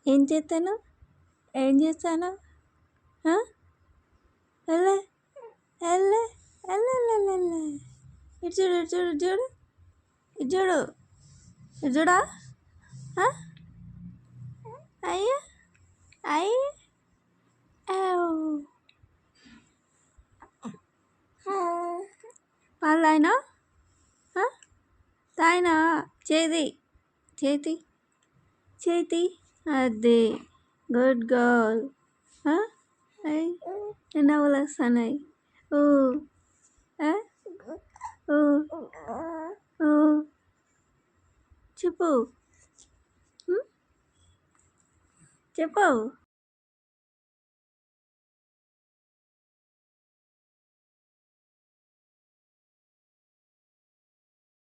ఏం చేస్తాను ఏం చేస్తాను వెళ్ళే వెళ్ళే వెళ్ళే ఇటు చూడు ఇటు చూడు ఇటు చూడు ఇటు చూడు ఇటు చూడా అయ్యో అయ్యి పాలు తాగినా తాగినా చేతి చేతి చేతి అదే గుడ్ గర్ల్ అయ్యి నవ్వులు వస్తున్నాయి ఓ ఓ ఓ చెప్పు చెప్పు